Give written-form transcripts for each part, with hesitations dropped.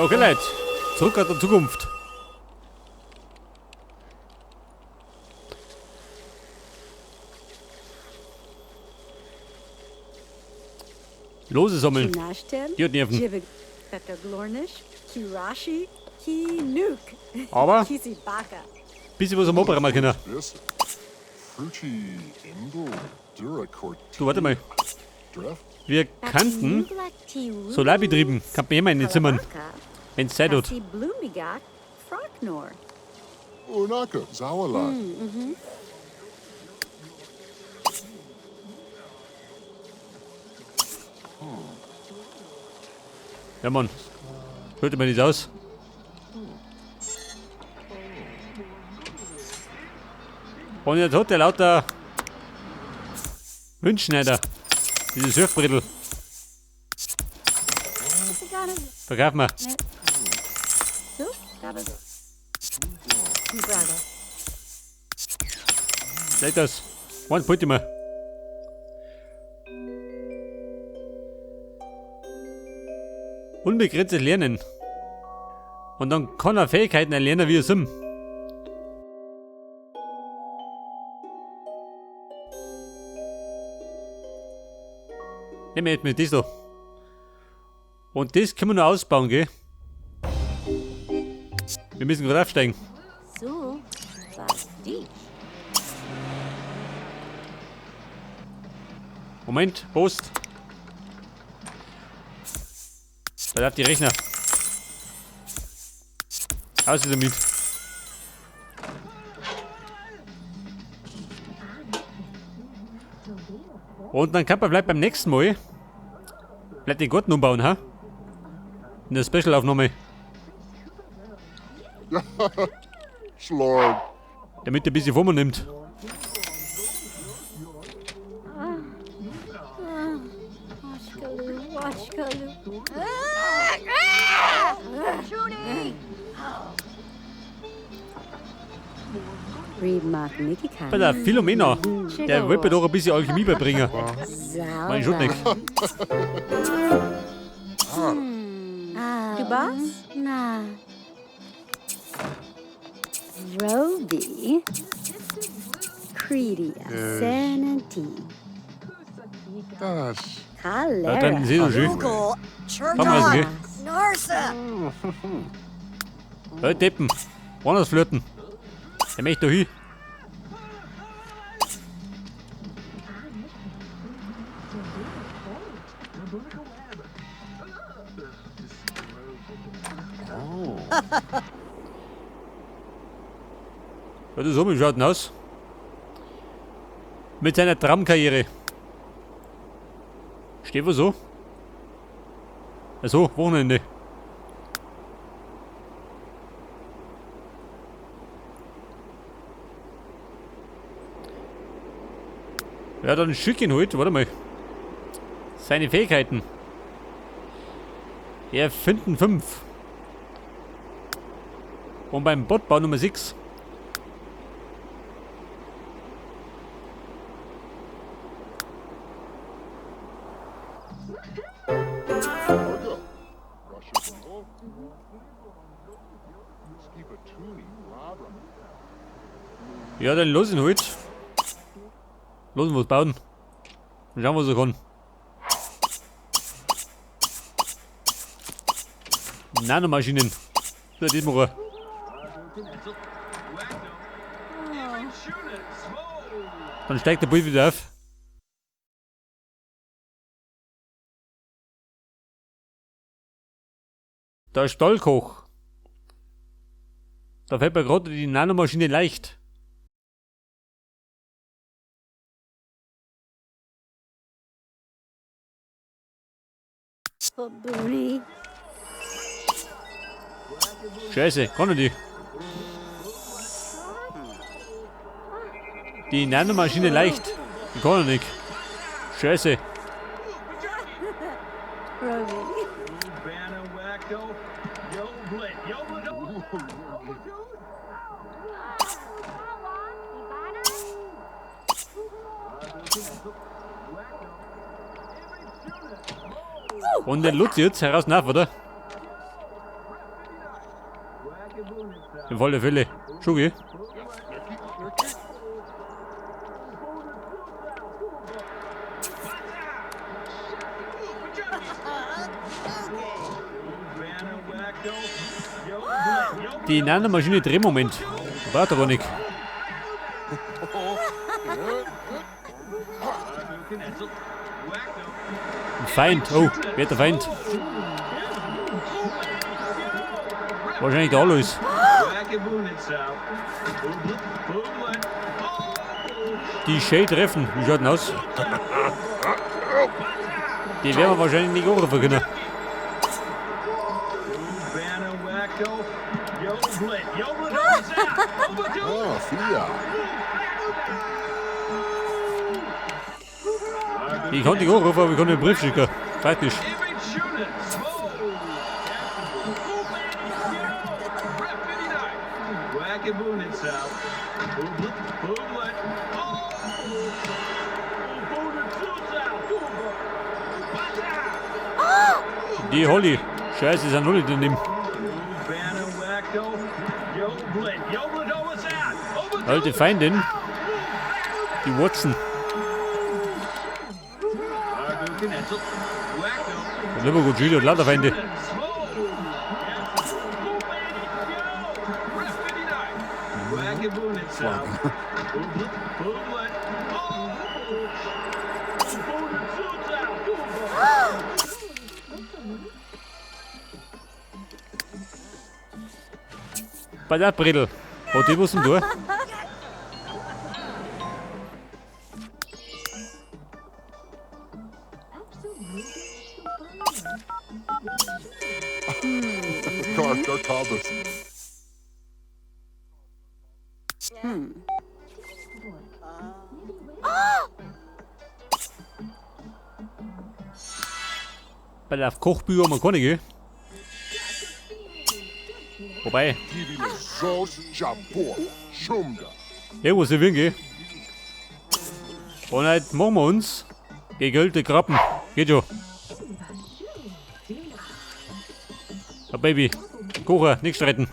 Okay, Leute. Zurück aus der Zukunft. Lose sammeln. Die hat Nerven. Aber bisschen was am Operer mal können. Du, warte mal. Wir kannten Solarbetrieben. Kann man immer in den Zimmern. Wenn es Zeit hat. Unaka, Zawala. Ja, Mann. Hört mir nicht aus. Und jetzt hat der lauter Wünschschneider. Diese Surfbrettel. Verkauf mal. Leg das. One point immer. Unbegrenztes Lernen. Und dann kann er Fähigkeiten erlernen, wie er sind. Nehmen wir jetzt mit das da. Und das können wir noch ausbauen, gell? Wir müssen gerade aufsteigen. So, was dich? Moment, Post. Da darf die Rechner. Aus damit. Und dann kann man vielleicht beim nächsten Mal vielleicht den Garten umbauen, ha? In der Special-Aufnahme. Slorg. Damit er ein bisschen Form nimmt. Bei der Philomena, der wird mir doch ein bisschen Alchemie beibringen. Mein Schutnik. Du Boss? Na. Roby. Credia. Sanity. Das. Da drin sehen Sie schön. Komm mal, geh. Hey, Deppen. Woanders flirten. Der möchte da hin. Ja, das so, wie schaut denn aus? Mit seiner Traumkarriere. Steht was so? Achso, Wochenende. Ja, dann ein Stückchen halt, warte mal. Seine Fähigkeiten. Erfinden 5. Und beim Botbau Nummer 6. Ja, dann los ihn halt. Los ihn was bauen. Und schauen, was er kann. Nanomaschinen. So, das machen wir. Dann steigt der Bull wieder auf. Da ist Stahlkoch. Da fällt mir gerade die Nanomaschine leicht. Scheiße, kann er die? Die Nanomaschine leicht. Die kann er nicht. Scheiße. Und den Lutz jetzt heraus nach, oder? Auf alle Fälle. Schugi. Die Nanomaschine Drehmoment. Warte aber nicht. Ein Feind. Oh, wer hat der Feind? Wahrscheinlich der Alois. Die Shell treffen. Wie schaut denn aus? Die werden wir wahrscheinlich nicht anrufen können. Ah, Fia. Ich kann dich anrufen, aber ich kann den Brief schicken. Fertig. Die Holly. Scheiße, ist ein Holly daneben. Alte Feindin. Die Watson. Das ist immer gut, Judy und lauter Feinde. Bei der Bredel. Oh, die müssen durch. Carter Thomas. Bei der Kochbücher man kann nicht gehen. Wobei, Giving the sauce, Japor, Shumga. irgendwo sind wir hingehen. Und heute machen wir uns gegrillte Krabben. Geht schon. Ja, Baby, kochen, nichts streiten.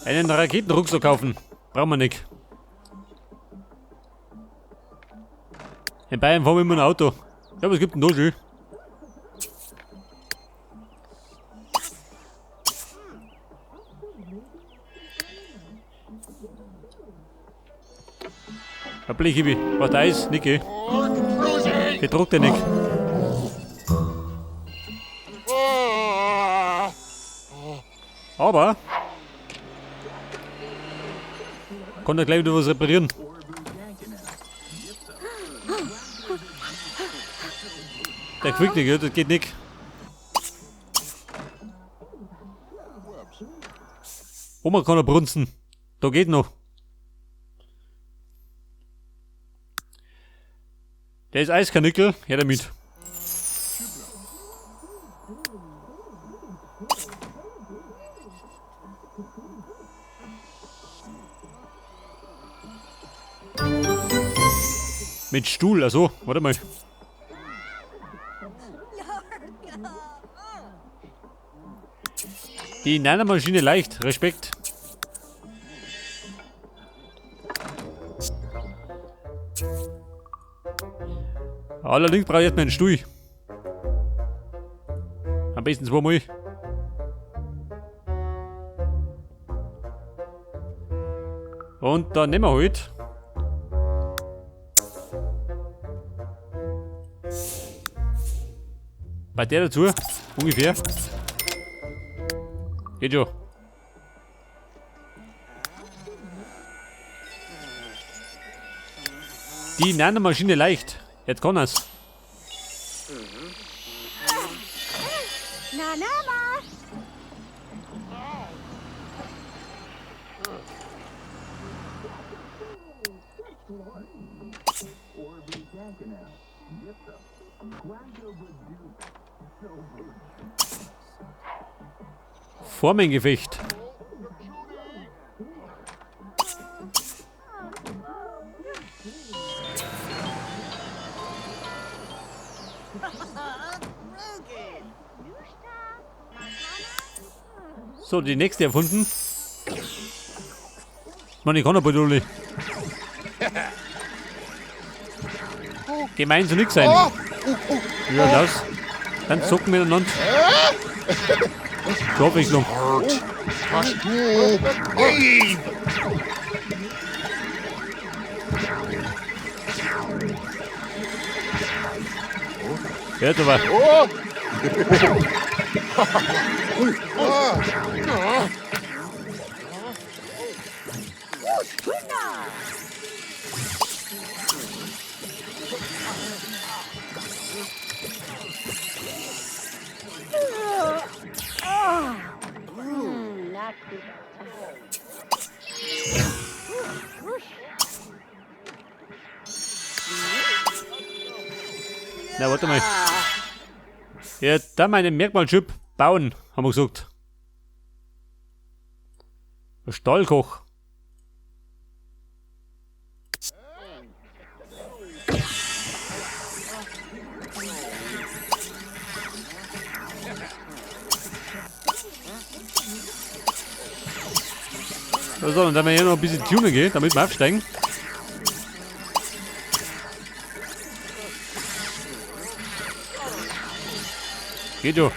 Einen Raketenrucksack kaufen. Brauchen wir nicht. In Bayern fahren wir immer ein Auto. Ja, was gibt denn da schon? Ein Blechibi. Was da ist? Niki. Gedruckt der Nick. Aber kann er gleich wieder was reparieren. Der quickt nicht, das geht nicht. Oma kann er brunzen. Da geht noch. Der ist Eiskanickel, her damit. Mit Stuhl, also, warte mal. Die Nanomaschine leicht, Respekt. Allerdings brauche ich jetzt mal einen Stuhl. Am besten zweimal. Und dann nehmen wir halt bei der dazu, ungefähr. Geht schon. Die Nanomaschine leicht. Jetzt kann er's. Na, na, ma. Formengefecht. So, die nächste erfunden. Mann, ich kann aber Dulli. Gemein soll nix sein. Ja, los. Dann zucken wir miteinander. Zur Abwechslung. Hast du? Hey! Hört aber. Oh! Not good. Na, warte mal. Ja, da meinen Merkmalschub bauen, haben wir gesagt. Ein Stallkoch. So, und dann wir hier noch ein bisschen tunen gehen, damit wir aufsteigen. Geht jo.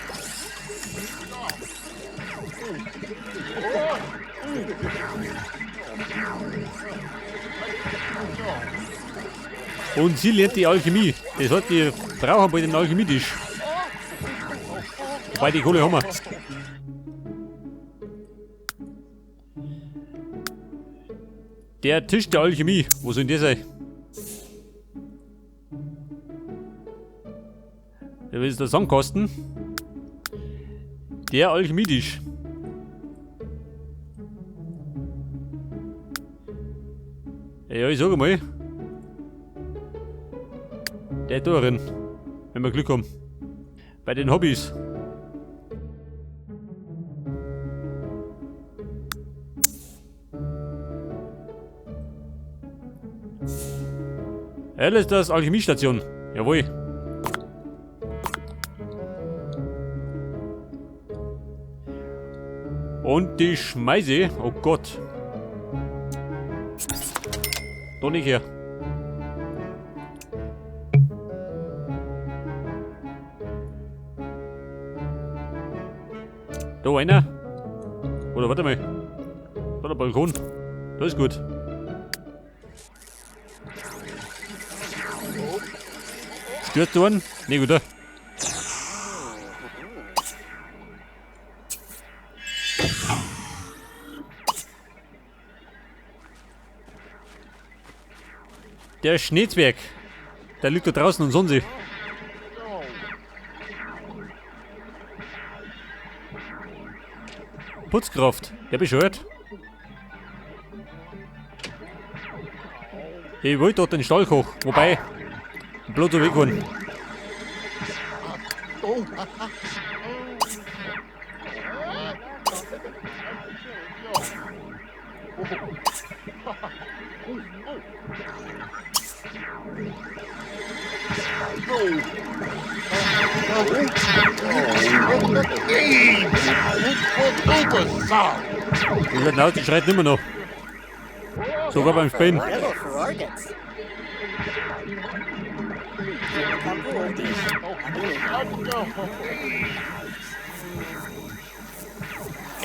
Und sie lernt die Alchemie. Das hat die Frau bei den Alchemietisch. Wobei die Kohle haben wir. Der Tisch der Alchemie. Wo soll denn der sein? Der will der Sandkasten. Der Alchemietisch. Ja, ich sag mal. Der da drin. Wenn wir Glück haben. Bei den Hobbys. Das ist das Alchemiestation. Jawohl. Und die Schmeise. Oh Gott. Doch nicht her. Da einer. Oder warte mal. Da der Balkon. Da ist gut. Stürzt du an? Ne, gut, da. Der Schneezwerg. Der liegt da draußen und Sonnensee. Putzkraft. Der bescheuert. Ich wollte dort den Stallkoch. Wobei. Bloß so wegholen. Und der Naut, die schreit immer noch. Sogar beim Spähen. Rebel for organs.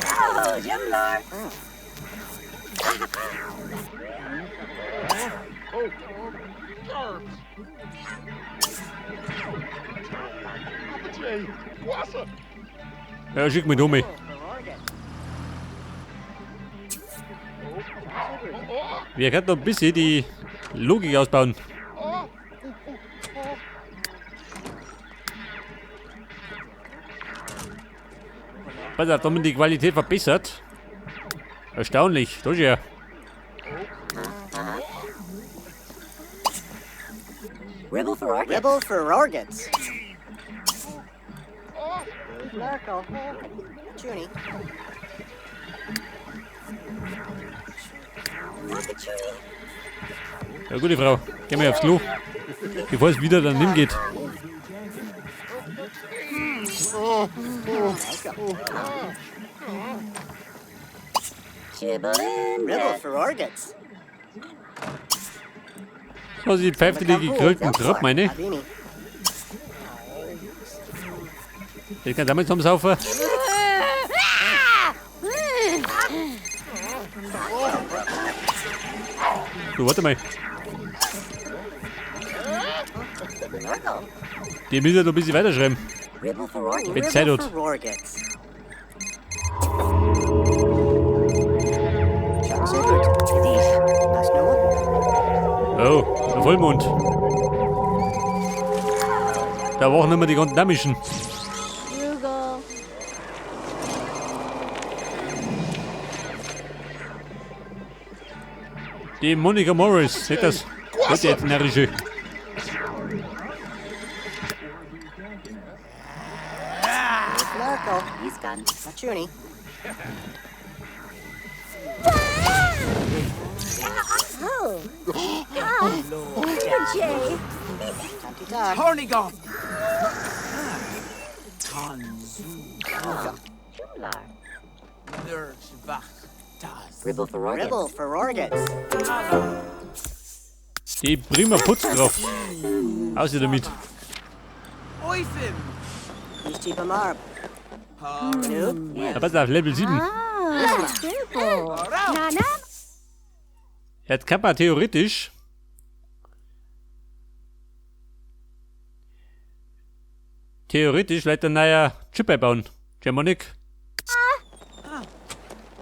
Oh, Jim Lord. Ja, schick mich um. Wir können noch ein bisschen die Logik ausbauen. Was hat damit die Qualität verbessert? Erstaunlich, das ist ja. Rebel for organs. Rebel for organs. Narco. Junie. Ja, gute Frau, geh mal aufs Klo, bevor es wieder daneben geht. Chibbling. Ribble for organs. So, die Pfeife, die gegrillten Grab, meine. Avini. Ich kann damit zusammensaufen. Du, warte mal. Die müssen noch ein bisschen weiterschreiben. Ribble for organs. Mit Zeit Ribble hat. for organs. Chuck Sigurd. That's no one. Oh, der Vollmond. Da waren nicht mehr die ganzen Damischen. Bugle. Die Monica Morris, seht das? Gott, die jetzt närrische. Marco. He's gone. Machuni. Oh. Jay. Tanty Tag. Hornigon! Tanzu. Chiblar. Nerdwach. Das. Ribble for organs. Ribble for organs. Die prima Putzkraft. Aus damit. Oifim! He's cheap a marb. Noob. Ja, pass auf, Level 7. Ah, Ribble. Nana. Jetzt kann man theoretisch vielleicht ein neuer Chip einbauen. Germanic.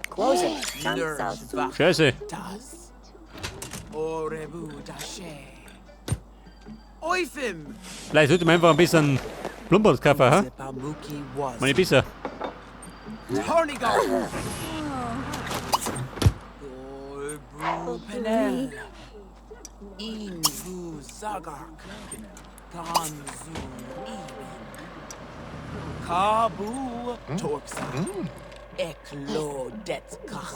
Close it. Nerdwach. Scheiße. Das. Orebu Dashe. Oifim! Vielleicht sollte man einfach ein bisschen Blumbert kaufen, ha? Sepamuki was. Meine besser. Hornigon! Orebu Penel. Invu Zagark. Ganzu Ibn. Kabu Torpsa. Eklo Detkach.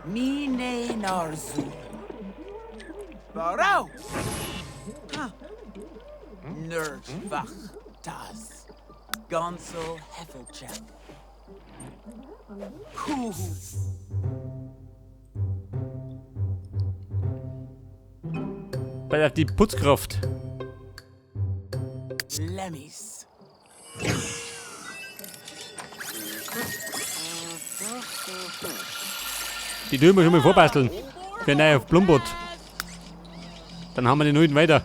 Mine Narzu. Barau! Nerdwach das. Gonzo Heffelchap. Kuhu. Bei die Putzkraft. Lemmis. Die tun wir schon mal vorbasteln. Für ein neuer Blumbert. Dann haben wir den neuen weiter.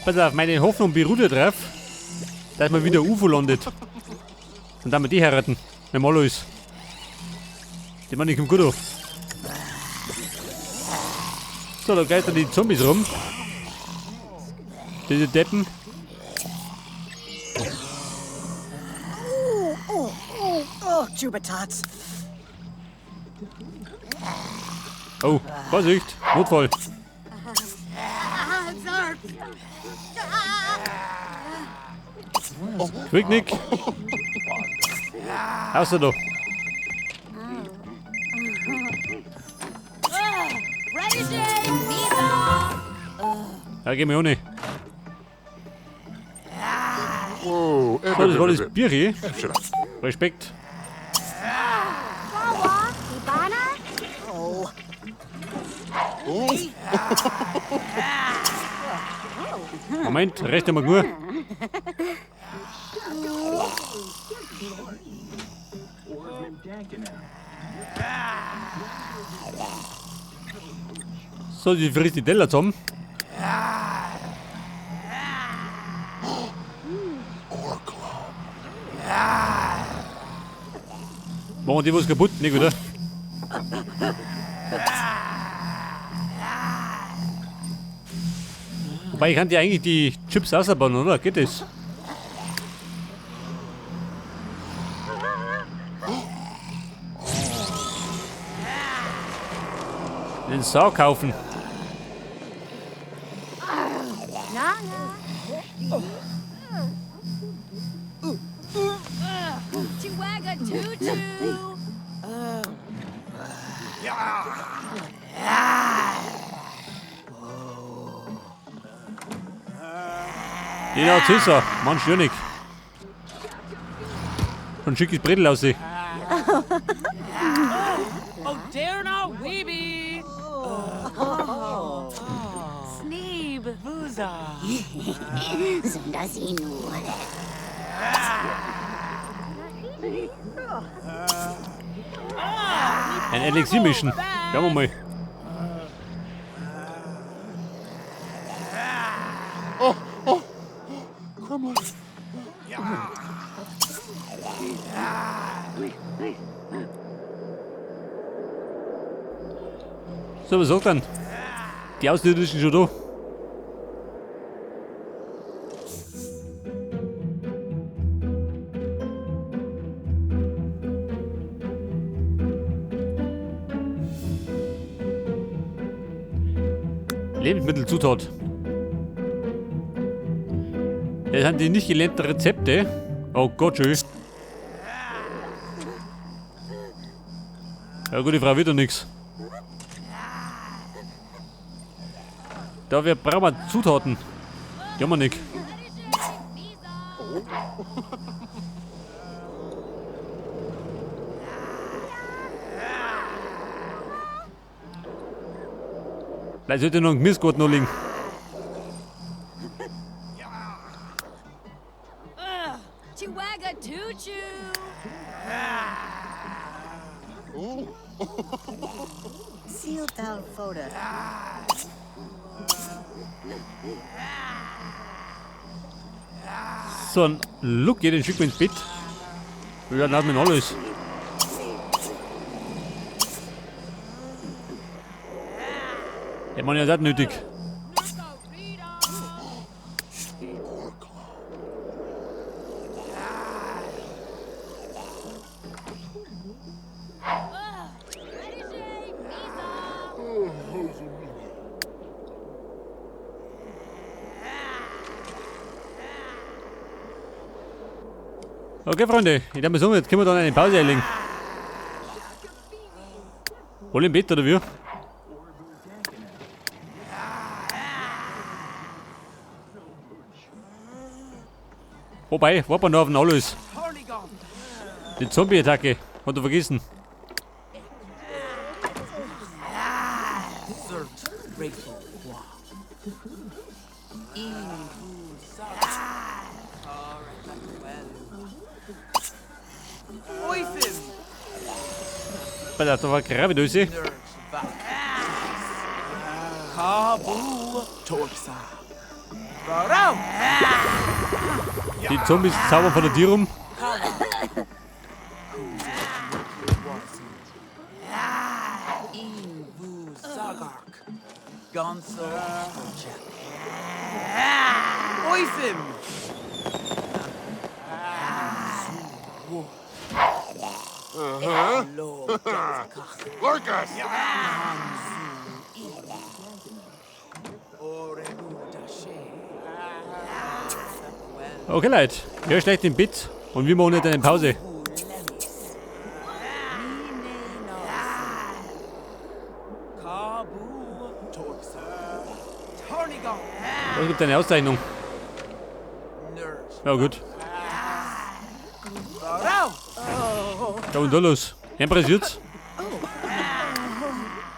Pass auf, meine Hoffnung beruht darauf, dass man wieder UFO landet. Und dann wir die heiraten. Wenn Malo ist. Die Mann, ich komm gut auf. So, da geistern die Zombies rum. Diese Deppen. Oh, Jubatats. Oh, Vorsicht, Notfall. Quick, Nick. Außer da. Ja, geh mir ohne. Whoa. So, das war das Bier hier. Respekt. Wawa. Ibana. Oh. Moment, recht einmal nur. So, die frisst die Teller zusammen. Machen die was kaputt, nicht oder? Wobei ich kann die eigentlich die Chips ausbauen, oder? Geht das? Den Sau kaufen. Chihuahua Tutu. Ja, Tissa, Mann, schönig. Schon schickes Brettel aussehen. Oh, dare not weeby. Sneeb, Vuza. Sundasinu. Ein Elixier mischen. Schauen wir mal. Kremlin. So, was sagt dann? Die Außerirdischen schon da. Lebensmittelzutat. Das sind die nicht gelernten Rezepte. Oh Gott, schön. Ja gut, die Frau wird doch nichts. Da brauchen wir Zutaten. Die haben wir nicht. Vielleicht sollte noch ein Gemüsegarten noch liegen. Chihuahua Tutu. Seal down photo. So ein Look, den schicken wir ins Bett. Ja, dann hat man alles. Ich meine, ja, das ist nötig. Okay, Freunde, ich darf mal sagen, jetzt können wir dann eine Pause einlegen. Alle im Bett, oder wie? Wobei, warten wir noch auf den Alois. Polygon. Die Zombie-Attacke, hat er vergessen. Served grateful. Poison. Pass auf, da war Gravidöse. Nerd. Kabu. Torsa. Varau. Die Zombies zaubern von der Tür rum. Invu Zagark. Gonzo. Poison. Lord. Lucas! Okay, Leute, ihr schlecht im Bett und wir machen jetzt eine Pause. Es gibt eine Auszeichnung. Ja gut. Ja und da los. Impressiert's?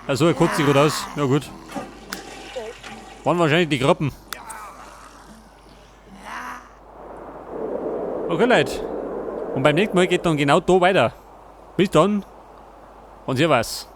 Also er kotzt sich gut aus. Ja gut. Waren wahrscheinlich die Grappen. Okay, Leute. Und beim nächsten Mal geht dann genau da weiter. Bis dann und servus.